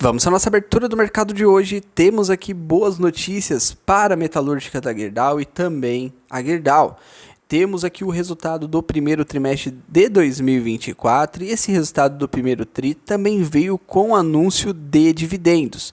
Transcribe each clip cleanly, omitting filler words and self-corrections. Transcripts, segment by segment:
Vamos à nossa abertura do mercado de hoje. Temos aqui boas notícias para a metalúrgica da Gerdau e também a Gerdau. Temos aqui o resultado do primeiro trimestre de 2024 e esse resultado do primeiro tri também veio com anúncio de dividendos.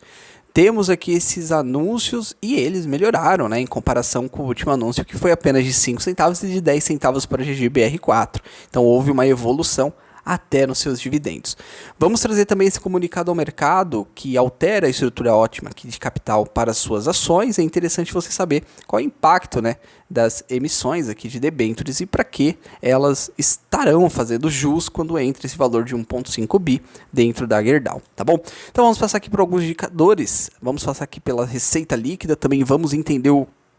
Temos aqui esses anúncios e eles melhoraram, né, em comparação com o último anúncio que foi apenas de 5 centavos e de 10 centavos para a GGBR4. Então houve uma evolução até nos seus dividendos. Vamos trazer também esse comunicado ao mercado que altera a estrutura ótima aqui de capital para as suas ações. É interessante você saber qual é o impacto, né, das emissões aqui de debêntures e para que elas estarão fazendo jus quando entra esse valor de 1,5 bi dentro da Gerdau, tá bom? Então vamos passar aqui por alguns indicadores, vamos passar aqui pela receita líquida, também vamos entender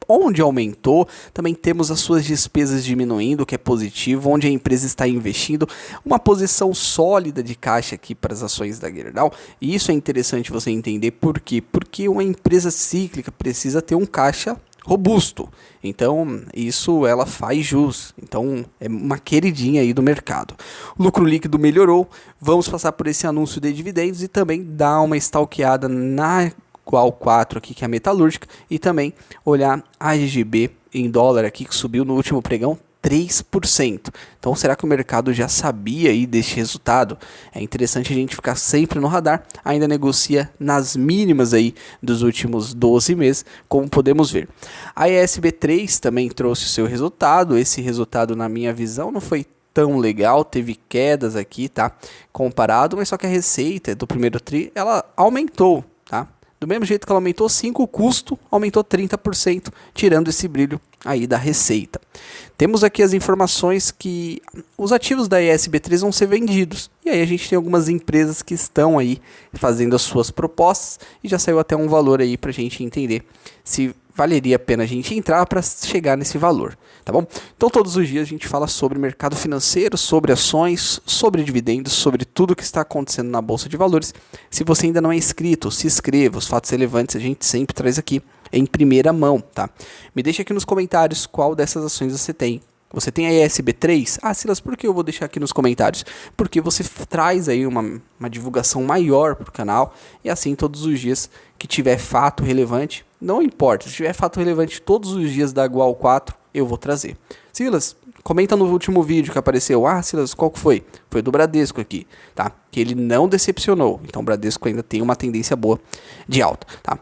onde aumentou, também temos as suas despesas diminuindo, que é positivo, onde a empresa está investindo, uma posição sólida de caixa aqui para as ações da Gerdau, e isso é interessante você entender por quê? Porque uma empresa cíclica precisa ter um caixa robusto, então isso ela faz jus, então é uma queridinha aí do mercado. O lucro líquido melhorou, vamos passar por esse anúncio de dividendos e também dar uma stalkeada na Qual 4 aqui, que é a metalúrgica, e também olhar a GGB em dólar aqui, que subiu no último pregão 3%. Então será que o mercado já sabia aí deste resultado? É interessante a gente ficar sempre no radar, ainda negocia nas mínimas aí dos últimos 12 meses, como podemos ver. A ESB3 também trouxe o seu resultado, esse resultado na minha visão não foi tão legal, teve quedas aqui, tá? Comparado, mas só que a receita do primeiro tri, ela aumentou, tá? Do mesmo jeito que ela aumentou 5%, o custo aumentou 30%, tirando esse brilho aí da receita. Temos aqui as informações que os ativos da ESB3 vão ser vendidos. E aí a gente tem algumas empresas que estão aí fazendo as suas propostas e já saiu até um valor aí para a gente entender se valeria a pena a gente entrar para chegar nesse valor, tá bom? Então todos os dias a gente fala sobre mercado financeiro, sobre ações, sobre dividendos, sobre tudo que está acontecendo na Bolsa de Valores. Se você ainda não é inscrito, se inscreva, os fatos relevantes a gente sempre traz aqui em primeira mão, tá? Me deixa aqui nos comentários qual dessas ações você tem. Você tem a ESB3? Ah, Silas, por que eu vou deixar aqui nos comentários? Porque você traz aí uma divulgação maior para o canal e assim todos os dias que tiver fato relevante, não importa, se tiver fato relevante todos os dias da Gual 4, eu vou trazer. Silas, comenta no último vídeo que apareceu. Ah, Silas, qual que foi? Foi do Bradesco aqui, tá? Que ele não decepcionou, então o Bradesco ainda tem uma tendência boa de alta, tá?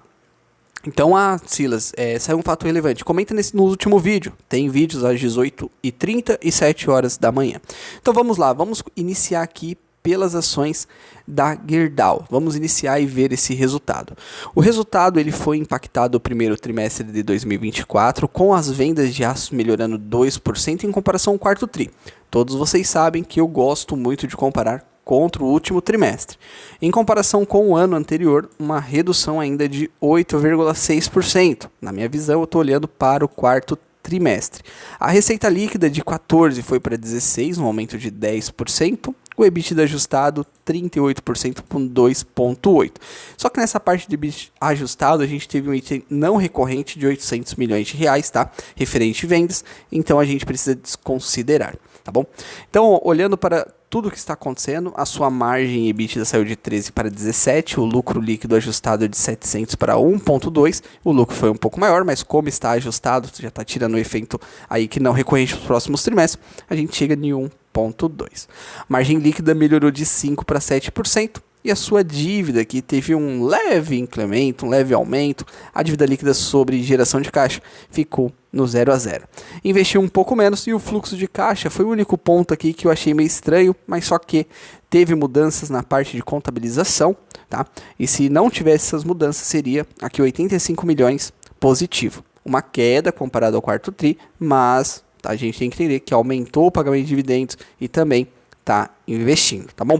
Então, Silas, saiu um fato relevante. Comenta no último vídeo. Tem vídeos às 18h30 e 7 horas da manhã. Então, vamos lá. Vamos iniciar aqui pelas ações da Gerdau. Vamos iniciar e ver esse resultado. O resultado ele foi impactado no primeiro trimestre de 2024, com as vendas de aço melhorando 2% em comparação ao quarto tri. Todos vocês sabem que eu gosto muito de comparar contra o último trimestre. Em comparação com o ano anterior, uma redução ainda de 8,6%. Na minha visão, eu estou olhando para o quarto trimestre. A receita líquida de 14 foi para 16, um aumento de 10%. O EBITDA ajustado 38% com 2,8. Só que nessa parte de EBITDA ajustado a gente teve um item não recorrente de 800 milhões de reais, tá? Referente a vendas, então a gente precisa desconsiderar, tá bom? Então, olhando para tudo o que está acontecendo, a sua margem EBITDA saiu de 13 para 17, o lucro líquido ajustado de 700 para 1,2, o lucro foi um pouco maior, mas como está ajustado, já está tirando o efeito aí que não recorrente nos próximos trimestres, a gente chega em 1,2. Margem líquida melhorou de 5 para 7%. E a sua dívida aqui teve um leve incremento, um leve aumento. A dívida líquida sobre geração de caixa ficou no 0 a 0. Investiu um pouco menos e o fluxo de caixa foi o único ponto aqui que eu achei meio estranho, mas só que teve mudanças na parte de contabilização, tá? E se não tivesse essas mudanças, seria aqui 85 milhões positivo. Uma queda comparado ao quarto tri, mas a gente tem que entender que aumentou o pagamento de dividendos e também está investindo, tá bom?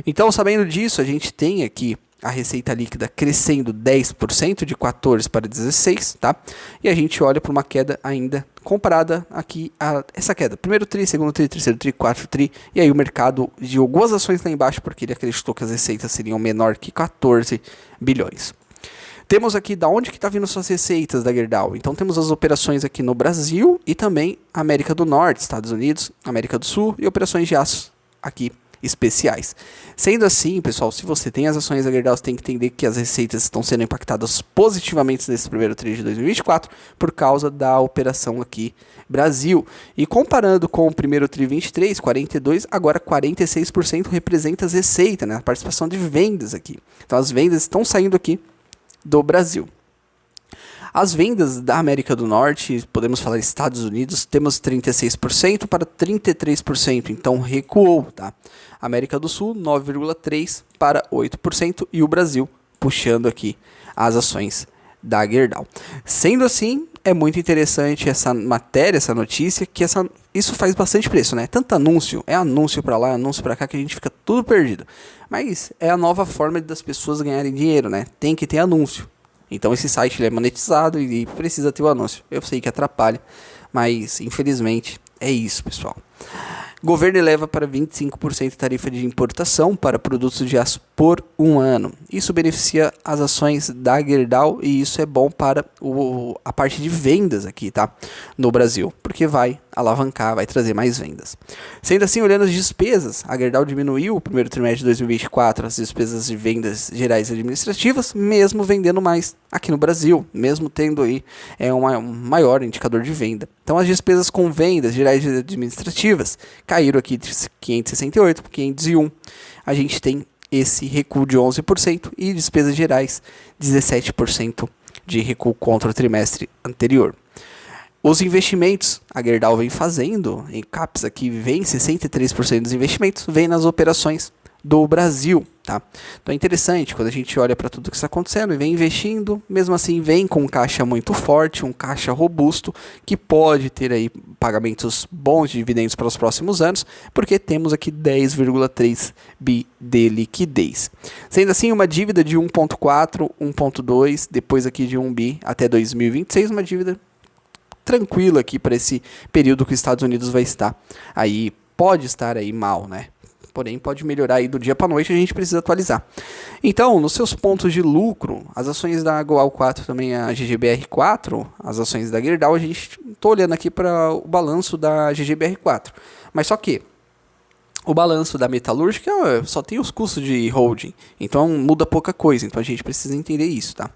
Então, sabendo disso, a gente tem aqui a receita líquida crescendo 10%, de 14 para 16, tá? E a gente olha para uma queda ainda comparada aqui a essa queda. Primeiro tri, segundo tri, terceiro tri, quarto tri, e aí o mercado de algumas ações lá embaixo, porque ele acreditou que as receitas seriam menor que 14 bilhões. Temos aqui da onde que está vindo suas receitas da Gerdau. Então temos as operações aqui no Brasil e também América do Norte, Estados Unidos, América do Sul e operações de aço aqui especiais. Sendo assim, pessoal, se você tem as ações da Gerdau, você tem que entender que as receitas estão sendo impactadas positivamente nesse primeiro TRI de 2024 por causa da operação aqui Brasil. E comparando com o primeiro TRI 23, 42, agora 46% representa as receitas, né? A participação de vendas aqui. Então as vendas estão saindo aqui do Brasil. As vendas da América do Norte, podemos falar Estados Unidos, temos 36% para 33%, então recuou, tá? América do Sul, 9,3% para 8% e o Brasil puxando aqui as ações da Gerdau. Sendo assim, é muito interessante essa matéria, essa notícia, que isso faz bastante preço, né? Tanto anúncio, é anúncio para lá, anúncio para cá, que a gente fica tudo perdido. Mas é a nova forma das pessoas ganharem dinheiro, né? Tem que ter anúncio. Então esse site ele é monetizado e precisa ter o anúncio. Eu sei que atrapalha, mas infelizmente é isso, pessoal. Governo eleva para 25% tarifa de importação para produtos de aço por um ano. Isso beneficia as ações da Gerdau e isso é bom para a parte de vendas aqui, tá? No Brasil, porque vai alavancar, vai trazer mais vendas. Sendo assim, olhando as despesas, a Gerdau diminuiu o primeiro trimestre de 2024 as despesas de vendas gerais e administrativas, mesmo vendendo mais aqui no Brasil, mesmo tendo aí um maior indicador de venda. Então as despesas com vendas gerais e administrativas caíram aqui de 568 para 501. A gente tem esse recuo de 11% e despesas gerais 17% de recuo contra o trimestre anterior. Os investimentos, a Gerdau vem fazendo, em CAPES aqui vem 63% dos investimentos, vem nas operações do Brasil, tá? Então é interessante, quando a gente olha para tudo que está acontecendo e vem investindo, mesmo assim vem com um caixa muito forte, um caixa robusto, que pode ter aí pagamentos bons de dividendos para os próximos anos, porque temos aqui 10,3 bi de liquidez. Sendo assim, uma dívida de 1,4, 1,2, depois aqui de 1 bi até 2026, uma dívida tranquila aqui para esse período que os Estados Unidos vai estar aí, pode estar aí mal, né? Porém, pode melhorar aí do dia para noite, a gente precisa atualizar. Então, nos seus pontos de lucro, as ações da Goal 4, também a GGBR4, as ações da Gerdau, a gente está olhando aqui para o balanço da GGBR4. Mas só que o balanço da metalúrgica só tem os custos de holding, então muda pouca coisa, então a gente precisa entender isso, tá?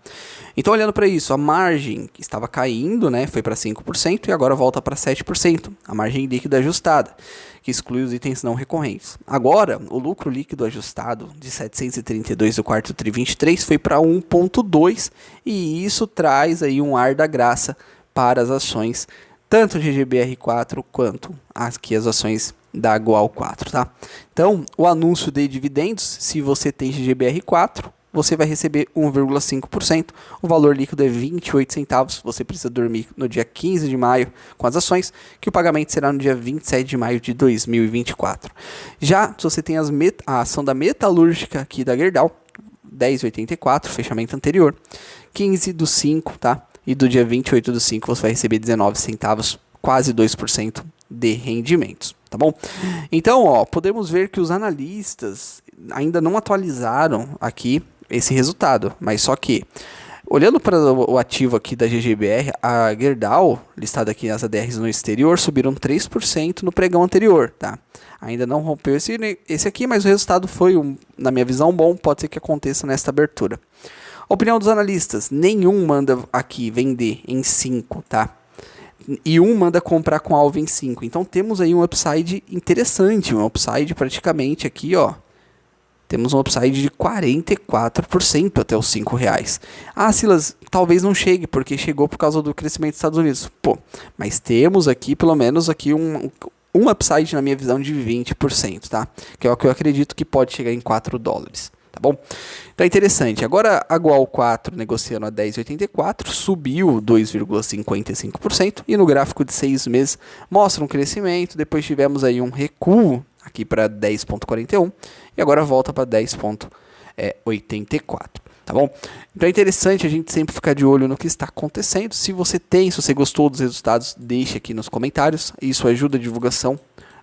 Então olhando para isso, a margem que estava caindo, né, foi para 5% e agora volta para 7%, a margem líquida ajustada, que exclui os itens não recorrentes. Agora, o lucro líquido ajustado de 732 do quarto tri 23 foi para 1,2 e isso traz aí um ar da graça para as ações, tanto GGBR4 quanto aqui as ações da Goal 4, tá? Então, o anúncio de dividendos, se você tem GGBR4, você vai receber 1,5%, o valor líquido é 28 centavos, você precisa dormir no dia 15 de maio com as ações, que o pagamento será no dia 27 de maio de 2024. Já, se você tem a ação da metalúrgica aqui da Gerdau, 10,84, fechamento anterior, 15 do 5, tá? E do dia 28 do 5 você vai receber 19 centavos, quase 2% de rendimentos, tá bom? Então, ó, podemos ver que os analistas ainda não atualizaram aqui esse resultado, mas só que, olhando para o ativo aqui da GGBR, a Gerdau, listada aqui nas ADRs no exterior, subiram 3% no pregão anterior, tá? Ainda não rompeu esse aqui, mas o resultado foi, na minha visão, bom, pode ser que aconteça nesta abertura. Opinião dos analistas, nenhum manda aqui vender em 5, tá? E um manda comprar com alvo em 5. Então temos aí um upside interessante, um upside praticamente aqui, ó. Temos um upside de 44% até os R$5. Ah, Silas, talvez não chegue, porque chegou por causa do crescimento dos Estados Unidos. Pô, mas temos aqui, pelo menos, aqui um upside, na minha visão, de 20%, tá? Que é o que eu acredito que pode chegar em $4. Tá bom? Então é interessante. Agora a Goal 4 negociando a 10,84, subiu 2,55% e no gráfico de 6 meses mostra um crescimento. Depois tivemos aí um recuo aqui para 10,41 e agora volta para 10,84. Tá bom? Então é interessante a gente sempre ficar de olho no que está acontecendo. Se você gostou dos resultados, deixe aqui nos comentários. Isso ajuda a divulgação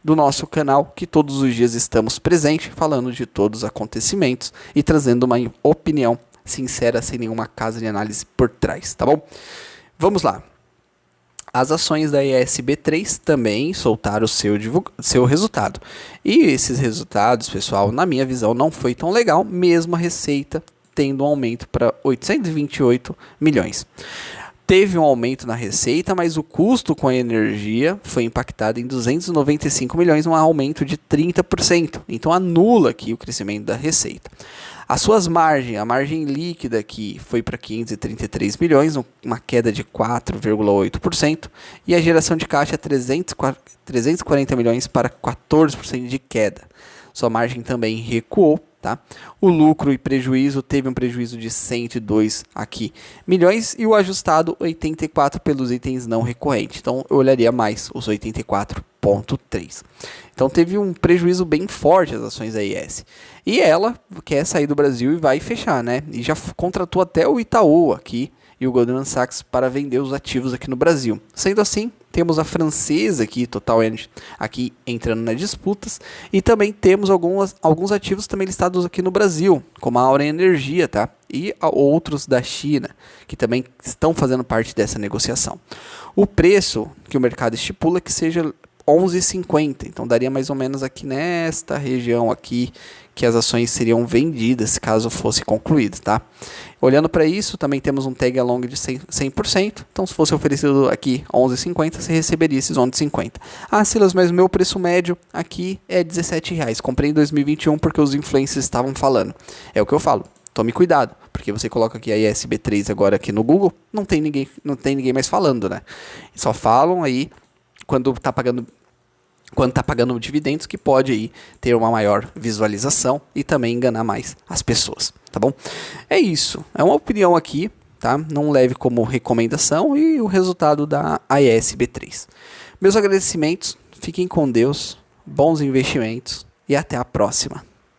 do nosso canal, que todos os dias estamos presentes, falando de todos os acontecimentos e trazendo uma opinião sincera, sem nenhuma casa de análise por trás, tá bom? Vamos lá. As ações da ESB3 também soltaram o seu resultado. E esses resultados, pessoal, na minha visão, não foi tão legal, mesmo a receita tendo um aumento para 828 milhões. Teve um aumento na receita, mas o custo com a energia foi impactado em 295 milhões, um aumento de 30%. Então anula aqui o crescimento da receita. As suas margens, a margem líquida aqui foi para 533 milhões, uma queda de 4,8%, e a geração de caixa 340 milhões para 14% de queda. Sua margem também recuou, tá? O lucro e prejuízo teve um prejuízo de 102 aqui milhões e o ajustado 84 pelos itens não recorrentes. Então eu olharia mais os 84,3. Então teve um prejuízo bem forte as ações da IES. E ela quer sair do Brasil e vai fechar, né? E já contratou até o Itaú aqui e o Goldman Sachs para vender os ativos aqui no Brasil. Sendo assim, temos a francesa aqui, Total Energy, aqui entrando nas disputas. E também temos alguns ativos também listados aqui no Brasil, como a Auren Energia, tá? E outros da China, que também estão fazendo parte dessa negociação. O preço que o mercado estipula que seja 11,50, então daria mais ou menos aqui nesta região aqui que as ações seriam vendidas caso fosse concluído, tá? Olhando para isso, também temos um tag along de 100%, então se fosse oferecido aqui 11,50, você receberia esses 11,50. Ah, Silas, mas o meu preço médio aqui é R$17, comprei em 2021 porque os influencers estavam falando. É o que eu falo, tome cuidado, porque você coloca aqui a ISB3 agora aqui no Google, não tem ninguém mais falando, né? Só falam aí quando tá pagando dividendos, que pode aí ter uma maior visualização e também enganar mais as pessoas, tá bom? É isso, é uma opinião aqui, tá? Não leve como recomendação e o resultado da ISB3. Meus agradecimentos, fiquem com Deus, bons investimentos e até a próxima.